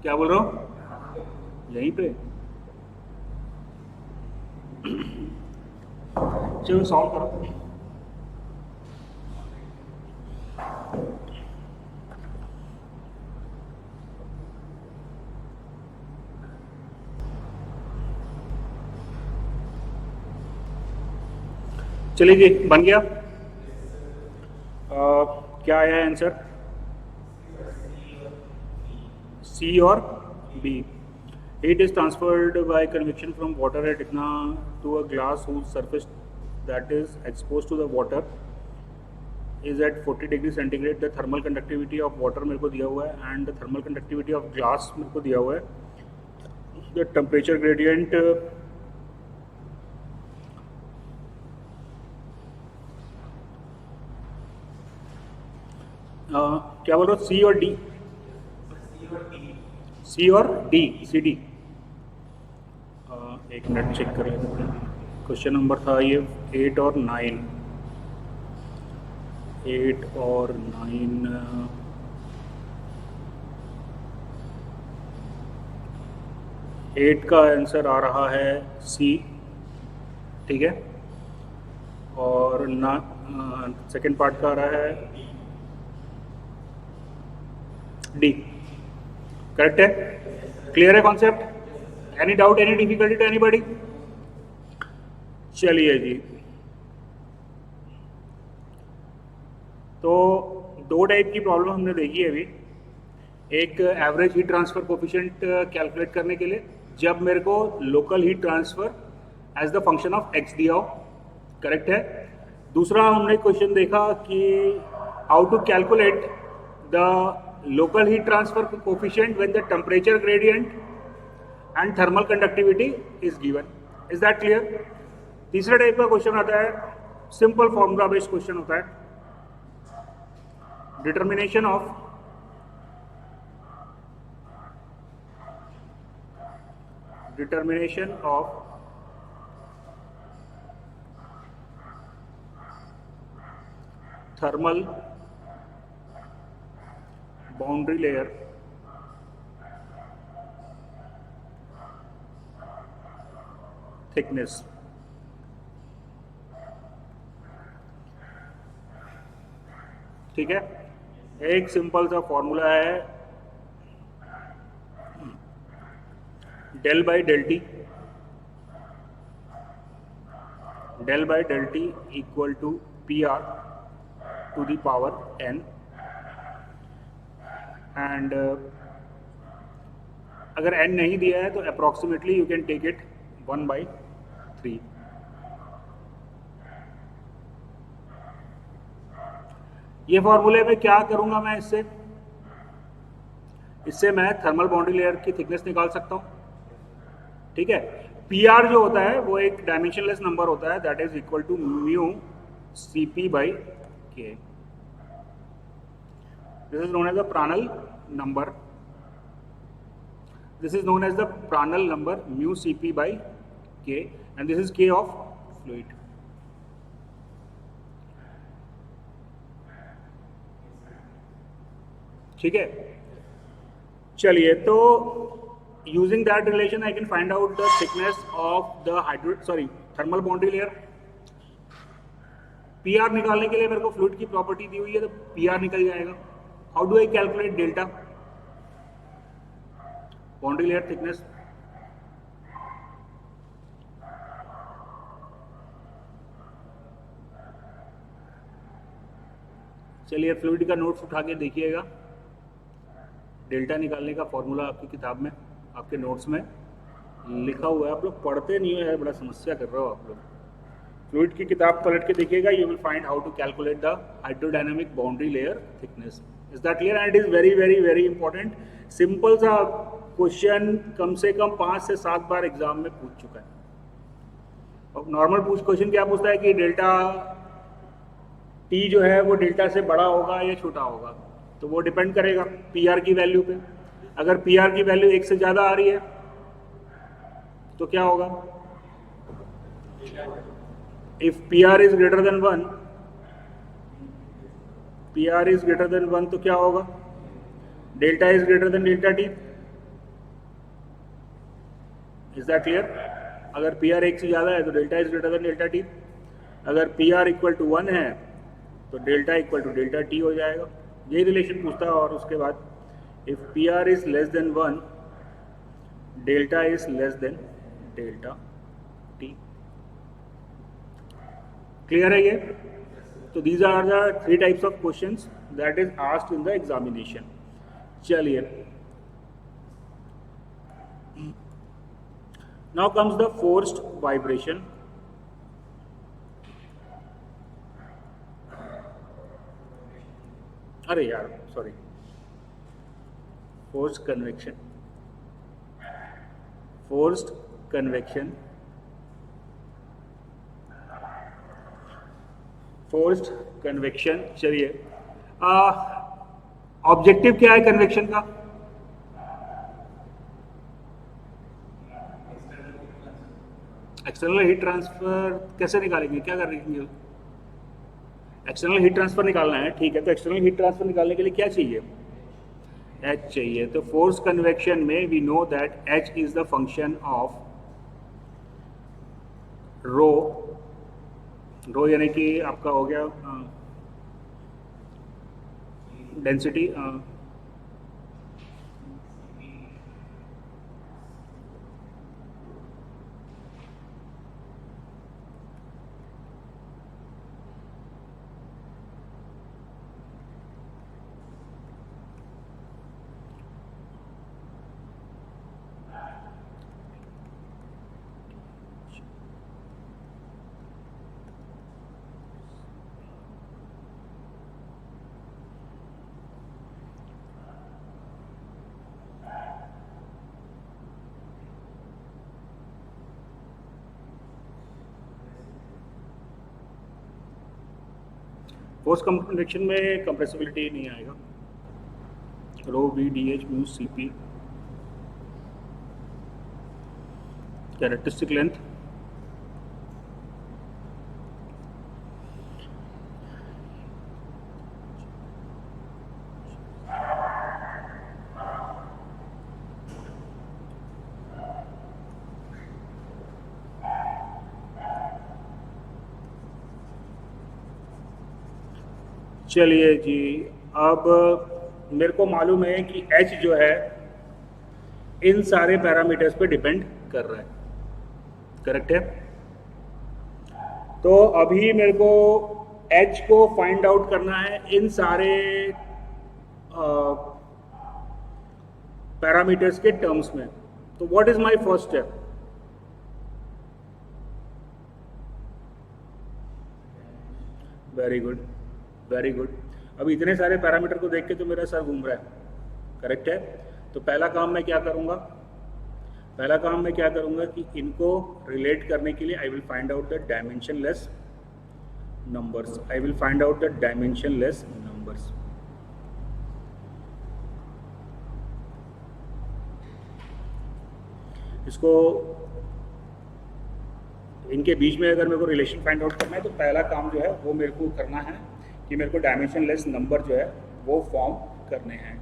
क्या बोल रहा हो? यहीं पे चलो सॉल्व करो. चलिए जी, बन गया. क्या आया है आंसर? सी और B. Heat is transferred by convection from water at इतना to a glass whose surface that is exposed to the water is at 40 degree centigrade. The thermal conductivity of water मेरे को दिया हुआ है and the thermal conductivity of glass मेरे को दिया हुआ है. The temperature gradient क्या बोल रहे हो? सी और डी? सी और डी, सी डी. एक मिनट चेक कर लेते हैं. क्वेश्चन नंबर था ये 8 और 9. 8 और 9 8 का आंसर आ रहा है सी. ठीक है, और ना सेकेंड पार्ट का आ रहा है डी. करेक्ट है? क्लियर है concept? Any doubt, any difficulty to anybody? चलिए जी, तो दो टाइप की प्रॉब्लम हमने देखी है अभी. एक average heat transfer coefficient calculate करने के लिए जब मेरे को local heat transfer as the function of X दिया हो. करेक्ट है? दूसरा हमने क्वेश्चन देखा कि how to calculate the local heat transfer coefficient when the temperature gradient and thermal conductivity is given. Is that clear? तीसरा टाइप का question आता है, सिंपल फॉर्मूला बेस्ड क्वेश्चन होता है. Determination of thermal boundary layer thickness. ठीक है, एक simple सा फॉर्मूला है, del by del T del by del t equal to PR to the power n, and अगर n नहीं दिया है तो approximately you can take it 1/3. ये फॉर्मूले में क्या करूंगा मैं, इससे मैं थर्मल बाउंड्री लेयर की थिकनेस निकाल सकता हूँ. ठीक है, PR जो होता है वो एक डायमेंशनलेस नंबर होता है, that is equal to mu Cp/K. This is known as the Prandtl number. This is known as the Prandtl number mu Cp/K, and this is K of fluid. ठीक है, चलिए, तो using that relation I can find out the thickness of the thermal boundary layer. PR निकालने के लिए मेरे को fluid की प्रॉपर्टी दी हुई है, तो PR निकल जाएगा. How do I calculate delta boundary layer thickness? चलिए फ्लूइड का नोट्स उठा के देखिएगा. डेल्टा निकालने का फॉर्मूला आपकी किताब में, आपके नोट्स में लिखा हुआ है. आप लोग पढ़ते नहीं हो यार, बड़ा समस्या कर रहे हो आप लोग. फ्लूइड की किताब पलट के देखिएगा, you will find how to calculate the hydrodynamic boundary layer thickness. Is that clear? And it is very very very important. Simple सा क्वेश्चन कम से कम 5 से 7 बार एग्जाम में पूछ चुका है. अब नॉर्मल क्वेश्चन क्या पूछता है कि डेल्टा टी जो है वो डेल्टा से बड़ा होगा या छोटा होगा, तो वो डिपेंड करेगा PR की वैल्यू पे. अगर PR की वैल्यू 1 से ज़्यादा आ रही है तो क्या होगा? If PR is greater than 1, PR is greater than 1 तो क्या होगा? Delta is greater than delta T. Is that clear? अगर PR 1 से ज़्यादा है तो delta is greater than delta T. अगर PR इक्वल टू 1 है तो delta equal to delta T हो जाएगा. यही रिलेशन पूछता है. और उसके बाद if PR is less than 1, delta is less then delta T. Clear है ये? तो these are the 3 types of questions that is asked in the examination. चलिए, now comes the forced vibration. अरे यार sorry, forced convection. forced convection forced convection. चलिए, objective क्या है convection का? एक्सटर्नल हीट ट्रांसफर कैसे निकालेंगे, क्या करेंगे? एक्सटर्नल हीट ट्रांसफर निकालना है. ठीक है, तो एक्सटर्नल हीट ट्रांसफर निकालने के लिए क्या चाहिए? H चाहिए. तो फोर्स कन्वेक्शन में we know that H is the function of rho. Rho यानी कि आपका हो गया डेंसिटी. फोर्स कन्वेक्शन में कंप्रेसिबिलिटी नहीं आएगा. Rho V D H mu C P. Characteristic length चलिए जी, अब मेरे को मालूम है कि H जो है इन सारे पैरामीटर्स पे डिपेंड कर रहा है. करेक्ट है? तो अभी मेरे को h को फाइंड आउट करना है इन सारे पैरामीटर्स के टर्म्स में। तो what is my first step? Very good, very good. अभी इतने सारे पैरामीटर को देख के तो मेरा सर घूम रहा है, करेक्ट है। तो पहला काम मैं क्या करूंगा, पहला काम मैं क्या करूंगा कि इनको रिलेट करने के लिए I will find out the dimensionless numbers, I will find out the dimensionless numbers. इसको इनके बीच में अगर मेरे को रिलेशन फाइंड आउट करना है तो पहला काम जो है वो मेरे को करना है कि मेरे को डायमेंशनलेस नंबर जो है वो फॉर्म करने हैं।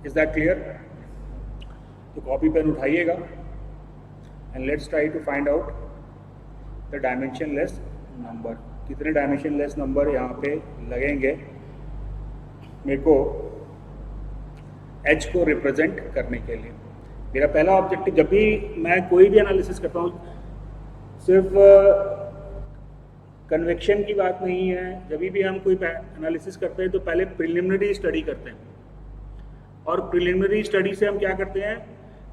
Is that clear? तो कॉपी पेन उठाइएगा and let's try to find out the dimensionless number. कितने डायमेंशनलेस नंबर यहाँ पे लगेंगे मेरे को h को रिप्रेजेंट करने के लिए। मेरा पहला ऑब्जेक्टिव, जब भी मैं कोई भी एनालिसिस करता हूँ, सिर्फ कन्वेक्शन की बात नहीं है, जब भी हम कोई एनालिसिस करते हैं तो पहले प्रिलिमिनरी स्टडी करते हैं। और प्रिलिमिनरी स्टडी से हम क्या करते हैं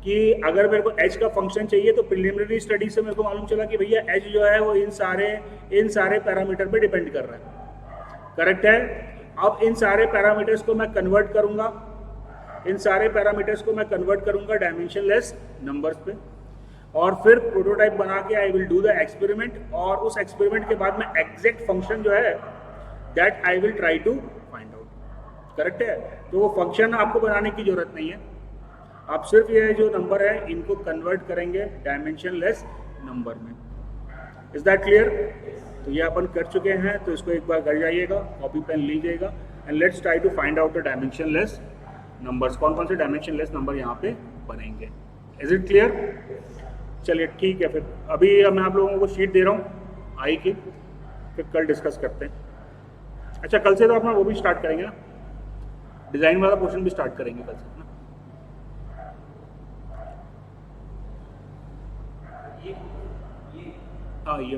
कि अगर मेरे को h का फंक्शन चाहिए तो प्रिलिमिनरी स्टडी से मेरे को मालूम चला कि भैया h जो है वो इन सारे पैरामीटर पे डिपेंड कर रहा है, करेक्ट है। अब इन सारे पैरामीटर्स को मैं कन्वर्ट करूंगा, इन सारे पैरामीटर्स को मैं कन्वर्ट करूंगा डायमेंशनलेस नंबर्स पे, और फिर प्रोटोटाइप बना के I will do the experiment, और उस एक्सपेरिमेंट के बाद में एग्जैक्ट फंक्शन जो है that I will try to find out, correct है। तो वो फंक्शन आपको बनाने की जरूरत नहीं है, आप सिर्फ ये जो नंबर है इनको कन्वर्ट करेंगे डायमेंशनलेस नंबर में। Is that clear? तो ये अपन कर चुके हैं, तो इसको एक बार कर जाइएगा, कॉपी पेन लीजिएगा and let's try to find out the dimensionless numbers. कौन कौन से डायमेंशनलेस नंबर यहाँ पे बनेंगे? Is it clear? चलिए ठीक है, फिर अभी मैं आप लोगों को शीट दे रहा हूँ आई की, फिर कल डिस्कस करते हैं। अच्छा, कल से तो अपना वो भी स्टार्ट करेंगे ना, डिज़ाइन वाला पोर्शन भी स्टार्ट करेंगे कल से ना। हाँ, ये